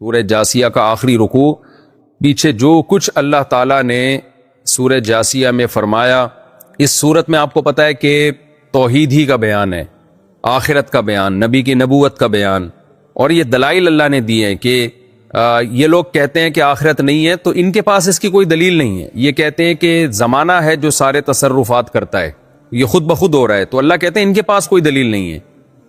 سورہ جاسیہ کا آخری رکوع، پیچھے جو کچھ اللہ تعالیٰ نے سورہ جاسیہ میں فرمایا، اس صورت میں آپ کو پتہ ہے کہ توحید ہی کا بیان ہے، آخرت کا بیان، نبی کی نبوت کا بیان، اور یہ دلائل اللہ نے دیے ہیں کہ یہ لوگ کہتے ہیں کہ آخرت نہیں ہے، تو ان کے پاس اس کی کوئی دلیل نہیں ہے۔ یہ کہتے ہیں کہ زمانہ ہے جو سارے تصرفات کرتا ہے، یہ خود بخود ہو رہا ہے، تو اللہ کہتے ہیں ان کے پاس کوئی دلیل نہیں ہے،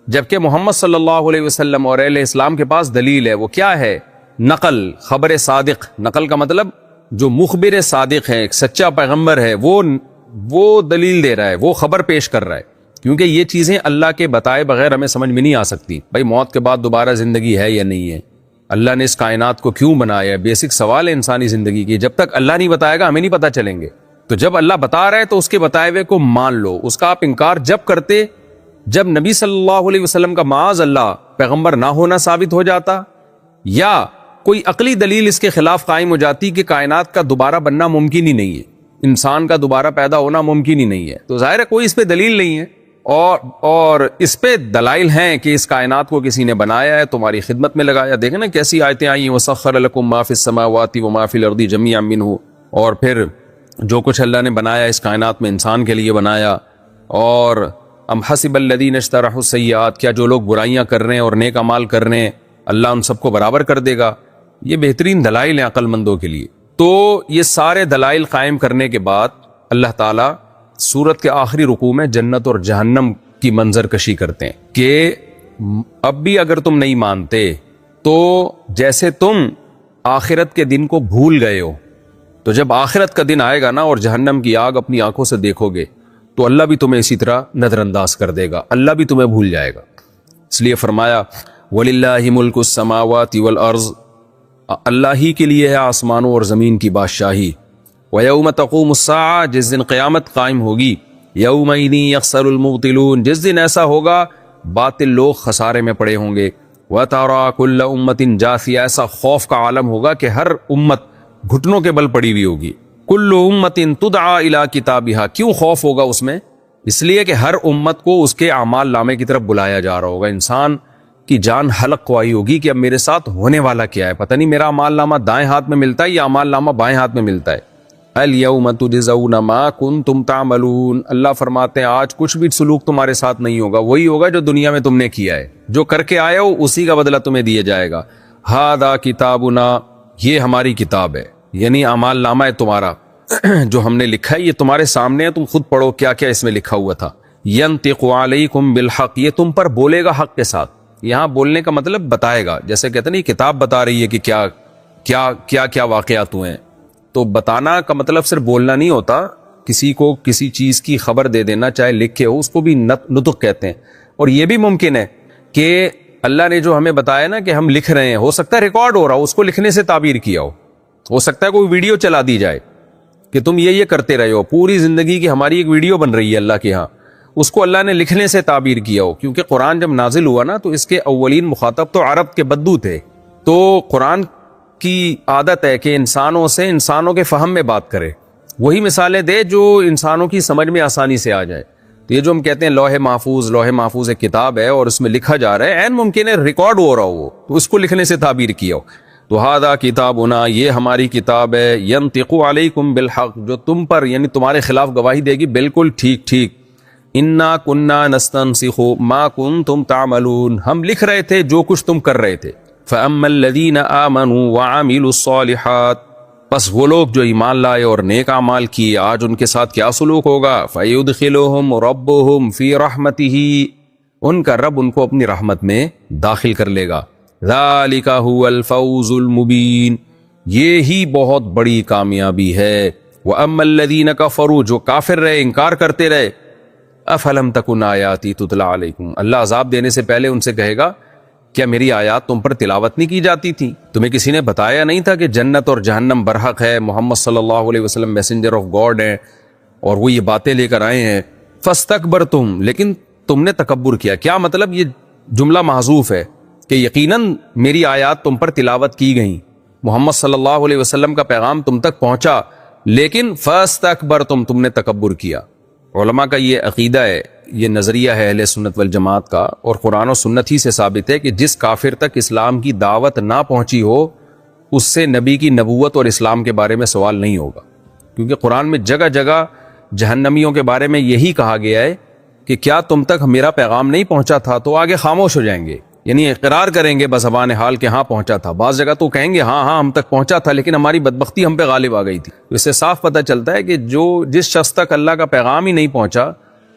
جبکہ محمد صلی اللہ علیہ وسلم اور اہل اسلام کے پاس دلیل ہے۔ وہ کیا ہے؟ نقل، خبر صادق۔ نقل کا مطلب جو مخبر صادق ہے، ایک سچا پیغمبر ہے، وہ دلیل دے رہا ہے، وہ خبر پیش کر رہا ہے، کیونکہ یہ چیزیں اللہ کے بتائے بغیر ہمیں سمجھ میں نہیں آ سکتی۔ بھائی موت کے بعد دوبارہ زندگی ہے یا نہیں ہے، اللہ نے اس کائنات کو کیوں بنایا ہے، بیسک سوال ہے انسانی زندگی کی۔ جب تک اللہ نہیں بتائے گا ہمیں نہیں پتہ چلیں گے، تو جب اللہ بتا رہا ہے تو اس کے بتائے ہوئے کو مان لو۔ اس کا آپ انکار جب کرتے جب نبی صلی اللہ علیہ وسلم کا معاذ اللہ پیغمبر نہ ہونا ثابت ہو جاتا، یا کوئی عقلی دلیل اس کے خلاف قائم ہو جاتی کہ کائنات کا دوبارہ بننا ممکن ہی نہیں ہے، انسان کا دوبارہ پیدا ہونا ممکن ہی نہیں ہے، تو ظاہر ہے کوئی اس پہ دلیل نہیں ہے۔ اور اس پہ دلائل ہیں کہ اس کائنات کو کسی نے بنایا ہے، تمہاری خدمت میں لگایا۔ دیکھیں نا کیسی آیتیں آئی ہیں، وَسَخَّرَ لَكُم مَّا فِي السَّمَاوَاتِ وَمَا فِي الْأَرْضِ جَمِيعًا مِّنْهُ، اور پھر جو کچھ اللہ نے بنایا اس کائنات میں انسان کے لیے بنایا۔ اور ام حسب الذین اجترحوا السیئات، کیا جو لوگ برائیاں کر رہے ہیں اور نیک اعمال کر رہے ہیں اللہ ان سب کو برابر کر دے گا؟ یہ بہترین دلائل ہیں عقل مندوں کے لیے۔ تو یہ سارے دلائل قائم کرنے کے بعد اللہ تعالیٰ سورت کے آخری رکوع میں جنت اور جہنم کی منظر کشی کرتے ہیں کہ اب بھی اگر تم نہیں مانتے تو جیسے تم آخرت کے دن کو بھول گئے ہو، تو جب آخرت کا دن آئے گا نا اور جہنم کی آگ اپنی آنکھوں سے دیکھو گے تو اللہ بھی تمہیں اسی طرح نظر انداز کر دے گا، اللہ بھی تمہیں بھول جائے گا۔ اس لیے فرمایا وَلِلَّهِ مُلْكُ السَّمَاوَاتِ وَالْأَرْضِ، اللہ ہی کے لیے ہے آسمانوں اور زمین کی بادشاہی۔ وَيَوْمَ تَقُومُ السَّاعَةُ، جس دن قیامت قائم ہوگی، يَوْمَئِذٍ يَخْسَرُ الْمُبْطِلُونَ، جس دن ایسا ہوگا باطل لوگ خسارے میں پڑے ہوں گے۔ وَتَرَى كُلَّ أُمَّةٍ جَاثِيَةً، ایسا خوف کا عالم ہوگا کہ ہر امت گھٹنوں کے بل پڑی ہوئی ہوگی۔ كُلُّ أُمَّةٍ تُدْعَى إِلَى كِتَابِهَا، کیوں خوف ہوگا اس میں؟ اس لیے کہ ہر امت کو اس کے اعمال نامے کی طرف بلایا جا رہا ہوگا۔ انسان کی جان حلق خواہی ہوگی کہ اب میرے ساتھ ہونے والا کیا ہے، پتہ نہیں میرا اعمال نامہ دائیں ہاتھ میں ملتا ہے یا اعمال نامہ بائیں ہاتھ میں ملتا ہے۔ الْيَوْمَ تُجْزَوْنَ مَا كُنتُمْ تَعْمَلُونَ، اللہ فرماتے ہیں آج کچھ بھی سلوک تمہارے ساتھ نہیں ہوگا، وہی ہوگا جو دنیا میں تم نے کیا ہے، جو کر کے آئے ہو اسی کا بدلہ تمہیں دیا جائے گا۔ هَذَا كِتَابُنَا، یہ ہماری کتاب ہے، یعنی اعمال نامہ ہے تمہارا جو ہم نے لکھا ہے، یہ تمہارے سامنے ہے، تم خود پڑھو کیا کیا اس میں لکھا ہوا تھا۔ يَنطِقُ عَلَيْكُمْ بِالْحَقِّ، یہ تم پر بولے گا حق کے ساتھ۔ یہاں بولنے کا مطلب بتائے گا، جیسے کہتے ہیں کتاب بتا رہی ہے کہ کیا واقعات ہوئے ہیں، تو بتانا کا مطلب صرف بولنا نہیں ہوتا، کسی کو کسی چیز کی خبر دے دینا چاہے لکھ کے ہو، اس کو بھی نطق کہتے ہیں۔ اور یہ بھی ممکن ہے کہ اللہ نے جو ہمیں بتایا نا کہ ہم لکھ رہے ہیں، ہو سکتا ہے ریکارڈ ہو رہا ہو، اس کو لکھنے سے تعبیر کیا ہو سکتا ہے کوئی ویڈیو چلا دی جائے کہ تم یہ کرتے رہے ہو، پوری زندگی کی ہماری ایک ویڈیو بن رہی ہے اللہ کے ہاں، اس کو اللہ نے لکھنے سے تعبیر کیا ہو، کیونکہ قرآن جب نازل ہوا نا تو اس کے اولین مخاطب تو عرب کے بدو تھے، تو قرآن کی عادت ہے کہ انسانوں سے انسانوں کے فہم میں بات کرے، وہی مثالیں دے جو انسانوں کی سمجھ میں آسانی سے آ جائے۔ تو یہ جو ہم کہتے ہیں لوح محفوظ ایک کتاب ہے اور اس میں لکھا جا رہا ہے، عین ممکن ہے ریکارڈ ہو رہا ہو تو اس کو لکھنے سے تعبیر کیا ہو۔ تو ہذا کتابنا، یہ ہماری کتاب ہے، ینطق علیکم بالحق، جو تم پر یعنی تمہارے خلاف گواہی دے گی بالکل ٹھیک۔ انا کننا نستنسخ ما کنتم تعملون، ہم لکھ رہے تھے جو کچھ تم کر رہے تھے۔ فاما الذین آمنوا وعملوا الصالحات، پس وہ لوگ جو ایمان لائے اور نیک اعمال کیے، آج ان کے ساتھ کیا سلوک ہوگا؟ فیدخلہم ربہم فی رحمتہ، ان کا رب ان کو اپنی رحمت میں داخل کر لے گا۔ ذالک هو الفوز المبین، یہی بہت بڑی کامیابی ہے۔ واما الذین کفروا، جو کافر رہے، انکار کرتے رہے، افلم تکن آیاتی تتلی علیکم، اللہ عذاب دینے سے پہلے ان سے کہے گا کیا میری آیات تم پر تلاوت نہیں کی جاتی تھی؟ تمہیں کسی نے بتایا نہیں تھا کہ جنت اور جہنم برحق ہے، محمد صلی اللہ علیہ وسلم میسنجر آف گاڈ ہیں اور وہ یہ باتیں لے کر آئے ہیں؟ فاستکبرتم، لیکن تم نے تکبر کیا۔ کیا مطلب؟ یہ جملہ محذوف ہے کہ یقیناً میری آیات تم پر تلاوت کی گئیں، محمد صلی اللہ علیہ وسلم کا پیغام تم تک پہنچا، لیکن فاستکبرتم، تم نے تکبر کیا۔ علماء کا یہ عقیدہ ہے، یہ نظریہ ہے اہل سنت والجماعت کا، اور قرآن و سنت ہی سے ثابت ہے کہ جس کافر تک اسلام کی دعوت نہ پہنچی ہو اس سے نبی کی نبوت اور اسلام کے بارے میں سوال نہیں ہوگا، کیونکہ قرآن میں جگہ جگہ جہنمیوں کے بارے میں یہی کہا گیا ہے کہ کیا تم تک میرا پیغام نہیں پہنچا تھا، تو آگے خاموش ہو جائیں گے، یعنی اقرار کریں گے بزبان حال کہ ہاں پہنچا تھا۔ بعض جگہ تو کہیں گے ہاں ہاں ہم تک پہنچا تھا لیکن ہماری بدبختی ہم پہ غالب آ گئی تھی۔ اس سے صاف پتہ چلتا ہے کہ جس شخص تک اللہ کا پیغام ہی نہیں پہنچا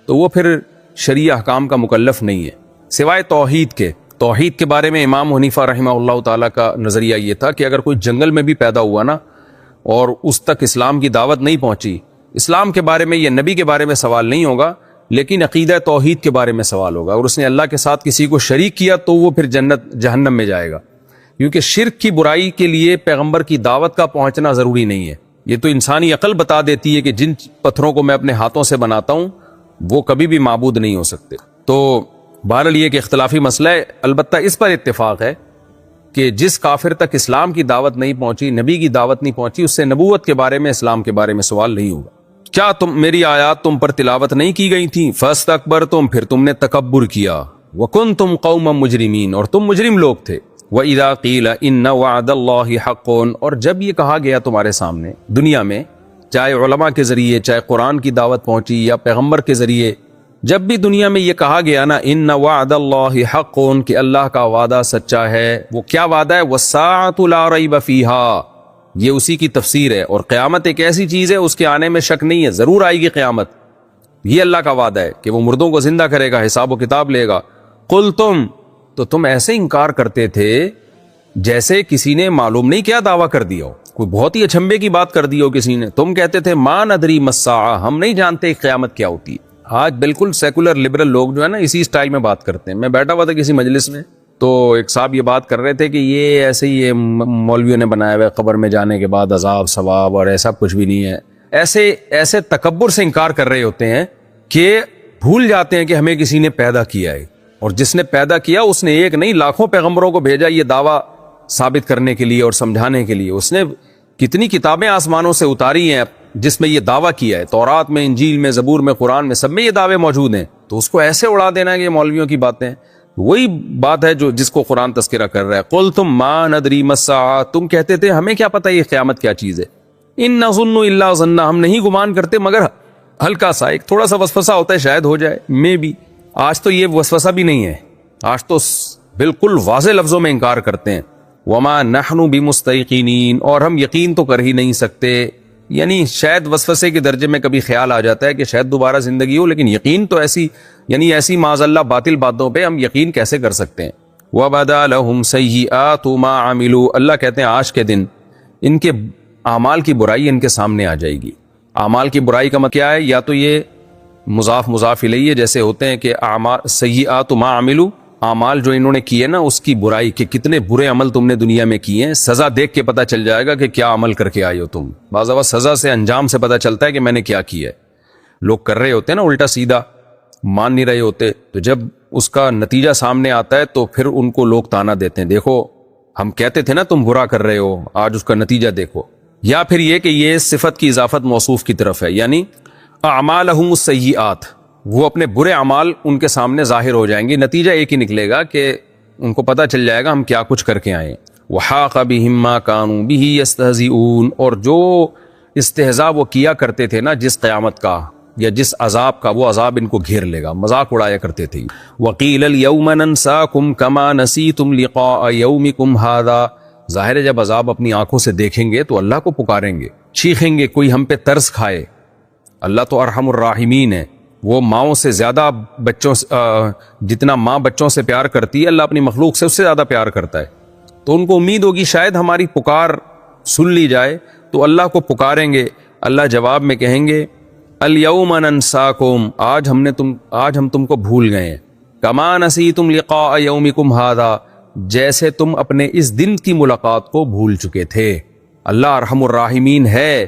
تو وہ پھر شرعی احکام کا مکلف نہیں ہے، سوائے توحید کے بارے میں امام حنیفہ رحمہ اللہ تعالیٰ کا نظریہ یہ تھا کہ اگر کوئی جنگل میں بھی پیدا ہوا نا اور اس تک اسلام کی دعوت نہیں پہنچی، اسلام کے بارے میں یا نبی کے بارے میں سوال نہیں ہوگا لیکن عقیدہ توحید کے بارے میں سوال ہوگا، اور اس نے اللہ کے ساتھ کسی کو شریک کیا تو وہ پھر جہنم میں جائے گا، کیونکہ شرک کی برائی کے لیے پیغمبر کی دعوت کا پہنچنا ضروری نہیں ہے۔ یہ تو انسانی عقل بتا دیتی ہے کہ جن پتھروں کو میں اپنے ہاتھوں سے بناتا ہوں وہ کبھی بھی معبود نہیں ہو سکتے۔ تو بہرحال یہ کہ اختلافی مسئلہ ہے، البتہ اس پر اتفاق ہے کہ جس کافر تک اسلام کی دعوت نہیں پہنچی، نبی کی دعوت نہیں پہنچی، اس سے نبوت کے بارے میں، اسلام کے بارے میں سوال نہیں ہوگا۔ کیا میری آیات تم پر تلاوت نہیں کی گئی تھیں؟ فاستکبرتم، پھر تم نے تکبر کیا، وکنتم قوما مجرمین، اور تم مجرم لوگ تھے۔ وَإِذَا قِيلَ إِنَّ وَعْدَ اللَّهِ حَقٌّ، اور جب یہ کہا گیا تمہارے سامنے دنیا میں، چاہے علماء کے ذریعے، چاہے قرآن کی دعوت پہنچی یا پیغمبر کے ذریعے، جب بھی دنیا میں یہ کہا گیا نا ان وعد اللہ حق، کہ اللہ کا وعدہ سچا ہے، وہ کیا وعدہ ہے؟ والساعۃ لا ریب فیہا، یہ اسی کی تفسیر ہے، اور قیامت ایک ایسی چیز ہے اس کے آنے میں شک نہیں ہے، ضرور آئے گی قیامت، یہ اللہ کا وعدہ ہے کہ وہ مردوں کو زندہ کرے گا، حساب و کتاب لے گا۔ قلتم، تو تم ایسے انکار کرتے تھے جیسے کسی نے معلوم نہیں کیا دعویٰ کر دیا ہو، کوئی بہت ہی اچھمبے کی بات کر دی ہو کسی نے، تم کہتے تھے ما ندری ما الساعہ، ہم نہیں جانتے قیامت کیا ہوتی ہے۔ آج بالکل سیکولر لبرل لوگ جو ہے نا اسی سٹائل میں بات کرتے ہیں۔ میں بیٹھا ہوا تھا کسی مجلس میں تو ایک صاحب یہ بات کر رہے تھے کہ یہ ایسے ہی مولویوں نے بنایا ہوا ہے، قبر میں جانے کے بعد عذاب ثواب، اور ایسا کچھ بھی نہیں ہے۔ ایسے تکبر سے انکار کر رہے ہوتے ہیں کہ بھول جاتے ہیں کہ ہمیں کسی نے پیدا کیا ہے، اور جس نے پیدا کیا اس نے ایک نہیں لاکھوں پیغمبروں کو بھیجا یہ دعویٰ ثابت کرنے کے لیے اور سمجھانے کے لیے۔ اس نے کتنی کتابیں آسمانوں سے اتاری ہیں جس میں یہ دعویٰ کیا ہے، تورات میں، انجیل میں، زبور میں، قرآن میں، سب میں یہ دعوے موجود ہیں، تو اس کو ایسے اڑا دینا ہے کہ یہ مولویوں کی باتیں، وہی بات ہے جس کو قرآن تذکرہ کر رہا ہے۔ قلتم ما ندری ما الساعہ، تم کہتے تھے ہمیں کیا پتہ یہ قیامت کیا چیز ہے۔ ان نظن الا ظنا، ہم نہیں گمان کرتے مگر ہلکا سا، ایک تھوڑا سا وسوسہ ہوتا ہے شاید ہو جائے، میں بھی۔ آج تو یہ وسوسہ بھی نہیں ہے، آج تو بالکل واضح لفظوں میں انکار کرتے ہیں۔ وما نحن بمستيقنين، اور ہم یقین تو کر ہی نہیں سکتے، یعنی شاید وسوسے کے درجے میں کبھی خیال آ جاتا ہے کہ شاید دوبارہ زندگی ہو، لیکن یقین تو ایسی معاذ اللہ باطل باتوں پہ ہم یقین کیسے کر سکتے ہیں۔ وَبَدَا لَهُمْ سَيِّئَاتُ مَا عَمِلُوا، اللہ کہتے ہیں آج کے دن ان کے اعمال کی برائی ان کے سامنے آ جائے گی۔ اعمال کی برائی کا مطلب کیا ہے؟ یا تو یہ مضاف الیہ جیسے ہوتے ہیں کہ اعمال سیئات ما عملوا، اعمال جو انہوں نے کیے نا اس کی برائی، کہ کتنے برے عمل تم نے دنیا میں کیے ہیں، سزا دیکھ کے پتہ چل جائے گا کہ کیا عمل کر کے آئے ہو تم۔ بعض اوقات سزا سے، انجام سے پتہ چلتا ہے کہ میں نے کیا کیا ہے۔ لوگ کر رہے ہوتے ہیں نا الٹا سیدھا، مان نہیں رہے ہوتے، تو جب اس کا نتیجہ سامنے آتا ہے تو پھر ان کو لوگ تانا دیتے ہیں، دیکھو ہم کہتے تھے نا تم برا کر رہے ہو، آج اس کا نتیجہ دیکھو۔ یا پھر یہ کہ یہ صفت کی اضافت موصوف کی طرف ہے، یعنی اعمالہم السیئات، وہ اپنے برے اعمال ان کے سامنے ظاہر ہو جائیں گے، نتیجہ ایک ہی نکلے گا کہ ان کو پتہ چل جائے گا ہم کیا کچھ کر کے آئے۔ وحاق بہم ما کانوا بہ یستہزئون، اور جو استہزاء وہ کیا کرتے تھے نا جس قیامت کا یا جس عذاب کا، وہ عذاب ان کو گھیر لے گا، مذاق اڑایا کرتے تھے۔ وقیل الیوم ننساکم کما نسیتم لقاء یومکم ھذا، ظاہر ہے جب عذاب اپنی آنکھوں سے دیکھیں گے تو اللہ کو پکاریں گے، چیخیں گے کوئی ہم پہ ترس کھائے۔ اللہ تو ارحم الراحمین ہے، وہ ماؤں سے زیادہ جتنا ماں بچوں سے پیار کرتی ہے، اللہ اپنی مخلوق سے اس سے زیادہ پیار کرتا ہے، تو ان کو امید ہوگی شاید ہماری پکار سن لی جائے، تو اللہ کو پکاریں گے۔ اللہ جواب میں کہیں گے الیوم ننساکم، آج ہم تم کو بھول گئے ہیں، کما نسیتم لقاء یومکم ھذا، جیسے تم اپنے اس دن کی ملاقات کو بھول چکے تھے۔ اللہ ارحم الراحمین ہے،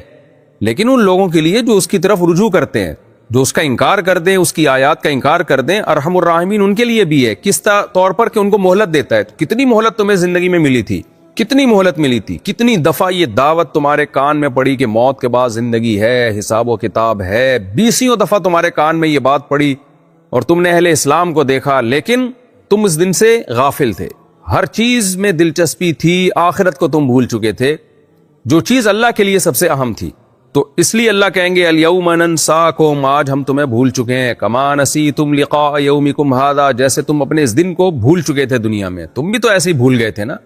لیکن ان لوگوں کے لیے جو اس کی طرف رجوع کرتے ہیں، جو اس کا انکار کر دیں، اس کی آیات کا انکار کر دیں، ارحم الراحمین ان کے لیے بھی ہے۔ کس طور پر کہ ان کو مہلت دیتا ہے۔ کتنی مہلت تمہیں زندگی میں ملی تھی، کتنی مہلت ملی تھی، کتنی دفعہ یہ دعوت تمہارے کان میں پڑی کہ موت کے بعد زندگی ہے، حساب و کتاب ہے، 20 دفعہ تمہارے کان میں یہ بات پڑی اور تم نے اہل اسلام کو دیکھا لیکن تم اس دن سے غافل تھے، ہر چیز میں دلچسپی تھی، آخرت کو تم بھول چکے تھے، جو چیز اللہ کے لیے سب سے اہم تھی۔ تو اس لیے اللہ کہیں گے الیوم ننساکم، آج ہم تمہیں بھول چکے ہیں، کما نسیتم لقاء یومکم ھذا، جیسے تم اپنے اس دن کو بھول چکے تھے دنیا میں، تم بھی تو ایسے ہی بھول گئے تھے نا۔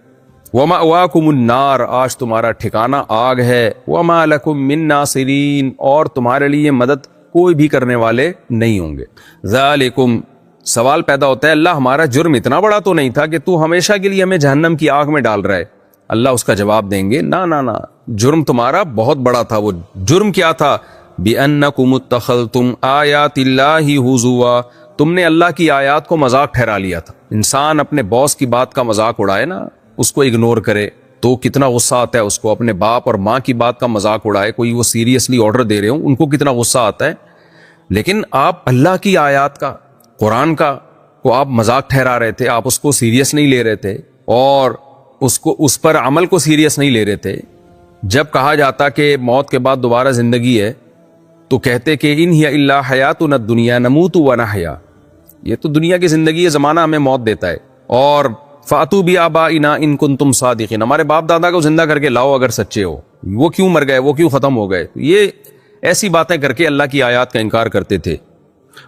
ومأواکم النار، آج تمہارا ٹھکانہ آگ ہے، وما لکم من ناصرین، اور تمہارے لیے مدد کوئی بھی کرنے والے نہیں ہوں گے۔ ذالکم، سوال پیدا ہوتا ہے اللہ ہمارا جرم اتنا بڑا تو نہیں تھا کہ تو ہمیشہ کے لیے ہمیں جہنم کی آگ میں ڈال رہا ہے؟ اللہ اس کا جواب دیں گے نا نا نا، جرم تمہارا بہت بڑا تھا۔ وہ جرم کیا تھا؟ بِأَنَّكُمُ اتَّخَذْتُمْ آیَاتِ اللَّهِ ہُزُوًا، تم نے اللہ کی آیات کو مذاق ٹھہرا لیا تھا۔ انسان اپنے باس کی بات کا مذاق اڑائے نا، اس کو اگنور کرے تو کتنا غصہ آتا ہے اس کو، اپنے باپ اور ماں کی بات کا مذاق اڑائے، کوئی وہ سیریسلی آرڈر دے رہے ہوں ان کو کتنا غصہ آتا ہے، لیکن آپ اللہ کی آیات کا، قرآن کا کو آپ مذاق ٹھہرا رہے تھے، آپ اس کو سیریس نہیں لے رہے تھے اور اس پر عمل کو سیریس نہیں لے رہے تھے۔ جب کہا جاتا کہ موت کے بعد دوبارہ زندگی ہے تو کہتے کہ ان ہی الا حیاتنا الدنیا نموت ونحیا، یہ تو دنیا کی زندگی ہے، زمانہ ہمیں موت دیتا ہے۔ اور فاتو بآبائنا ان کنتم صادقین، ہمارے باپ دادا کو زندہ کر کے لاؤ اگر سچے ہو، وہ کیوں مر گئے، وہ کیوں ختم ہو گئے؟ یہ ایسی باتیں کر کے اللہ کی آیات کا انکار کرتے تھے۔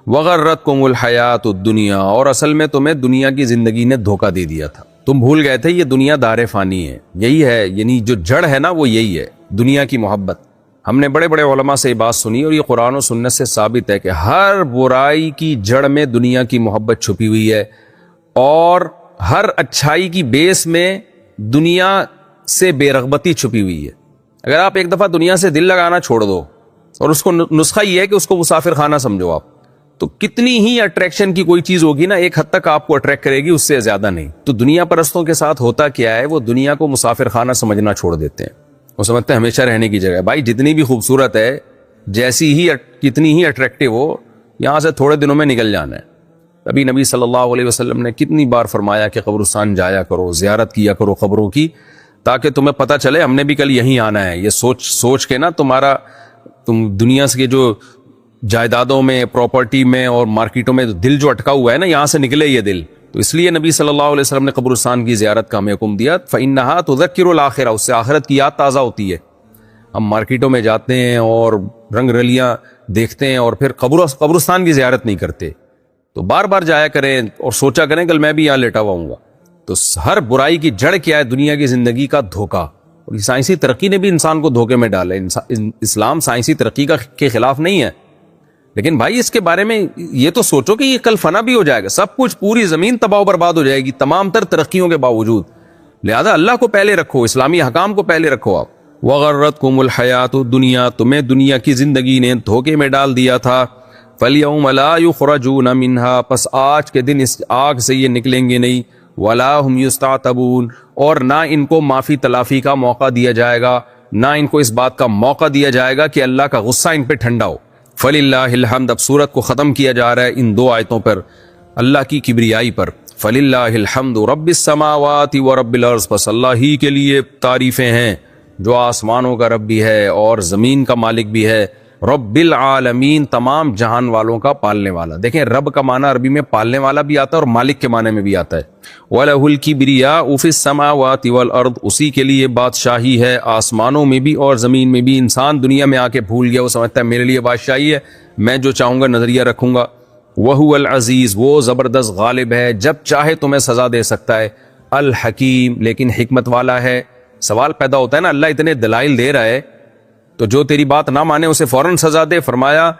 وغرتکم الحیات الدنیا، اور اصل میں تمہیں دنیا کی زندگی نے دھوکہ دے دیا تھا، تم بھول گئے تھے یہ دنیا دار فانی ہے، یہی ہے، یعنی جو جڑ ہے نا وہ یہی ہے، دنیا کی محبت۔ ہم نے بڑے بڑے علماء سے یہ بات سنی اور یہ قرآن و سنت سے ثابت ہے کہ ہر برائی کی جڑ میں دنیا کی محبت چھپی ہوئی ہے، اور ہر اچھائی کی بیس میں دنیا سے بے رغبتی چھپی ہوئی ہے۔ اگر آپ ایک دفعہ دنیا سے دل لگانا چھوڑ دو، اور اس کو نسخہ یہ ہے کہ اس کو مسافر خانہ سمجھو آپ، تو کتنی ہی اٹریکشن کی کوئی چیز ہوگی نا، ایک حد تک آپ کو اٹریکٹ کرے گی، اس سے زیادہ نہیں۔ تو دنیا پرستوں کے ساتھ ہوتا کیا ہے، وہ دنیا کو مسافر خانہ سمجھنا چھوڑ دیتے ہیں، وہ سمجھتے ہیں ہمیشہ رہنے کی جگہ۔ بھائی جتنی بھی خوبصورت ہے، جیسی ہی کتنی ہی اٹریکٹیو ہو، یہاں سے تھوڑے دنوں میں نکل جانا ہے۔ ابھی نبی صلی اللہ علیہ وسلم نے کتنی بار فرمایا کہ قبرستان جایا کرو، زیارت کیا کرو قبروں کی، تاکہ تمہیں پتہ چلے ہم نے بھی کل یہیں آنا ہے۔ یہ سوچ کے نا تم دنیا سے جو جائیدادوں میں، پراپرٹی میں اور مارکیٹوں میں دل جو اٹکا ہوا ہے نا، یہاں سے نکلے یہ دل۔ تو اس لیے نبی صلی اللہ علیہ وسلم نے قبرستان کی زیارت کا ہمیں حکم دیا، فإنھا تذکر الآخرہ، اس سے آخرت کی یاد تازہ ہوتی ہے۔ ہم مارکیٹوں میں جاتے ہیں اور رنگ رلیاں دیکھتے ہیں اور پھر قبرستان کی زیارت نہیں کرتے۔ تو بار بار جایا کریں اور سوچا کریں کل میں بھی یہاں لیٹا ہوا ہوں گا۔ تو ہر برائی کی جڑ کیا ہے؟ دنیا کی زندگی کا دھوکہ، اور سائنسی ترقی نے بھی انسان کو دھوکے میں ڈالا ہے۔ اسلام سائنسی ترقی کے خلاف نہیں ہے، لیکن بھائی اس کے بارے میں یہ تو سوچو کہ یہ کل فنا بھی ہو جائے گا، سب کچھ، پوری زمین تباہ و برباد ہو جائے گی تمام تر ترقیوں کے باوجود۔ لہذا اللہ کو پہلے رکھو، اسلامی حکام کو پہلے رکھو آپ۔ وغرتکم الحیات الدنیا، تمہیں دنیا کی زندگی نے دھوکے میں ڈال دیا تھا۔ فَالْيَوْمَ لَا يُخْرَجُونَ مِنْهَا، پس آج کے دن اس آگ سے یہ نکلیں گے نہیں۔ وَلَا هُمْ يُسْتَعْتَبُونَ، اور نہ ان کو معافی تلافی کا موقع دیا جائے گا، نہ ان کو اس بات کا موقع دیا جائے گا کہ اللہ کا غصہ ان پہ ٹھنڈا ہو۔ فَلِلَّهِ الْحَمْدُ، اب سورت کو ختم کیا جا رہا ہے ان دو آیتوں پر، اللہ کی کبریائی پر۔ فَلِلَّهِ الْحَمْدُ رَبِّ السَّمَاوَاتِ وَرَبِّ الْأَرْضِ، پس اللہ ہی کے لیے تعریفیں ہیں جو آسمانوں کا رب بھی ہے اور زمین کا مالک بھی ہے۔ رب العالمین، تمام جہان والوں کا پالنے والا۔ دیکھیں رب کا معنی عربی میں پالنے والا بھی آتا ہے اور مالک کے معنی میں بھی آتا ہے۔ وَلَهُ الْكِبْرِيَاءُ فِي السَّمَاوَاتِ وَالْأَرْضِ، اسی کے لیے بادشاہی ہے آسمانوں میں بھی اور زمین میں بھی۔ انسان دنیا میں آ کے بھول گیا، وہ سمجھتا ہے میرے لیے بادشاہی ہے، میں جو چاہوں گا نظریہ رکھوں گا۔ وَهُوَ الْعَزِيزُ، وہ زبردست غالب ہے، جب چاہے تمہیں سزا دے سکتا ہے۔ الحکیم، لیکن حکمت والا ہے۔ سوال پیدا ہوتا ہے نا، اللہ اتنے دلائل دے رہا ہے تو جو تیری بات نہ مانے اسے فوراً سزا دے؟ فرمایا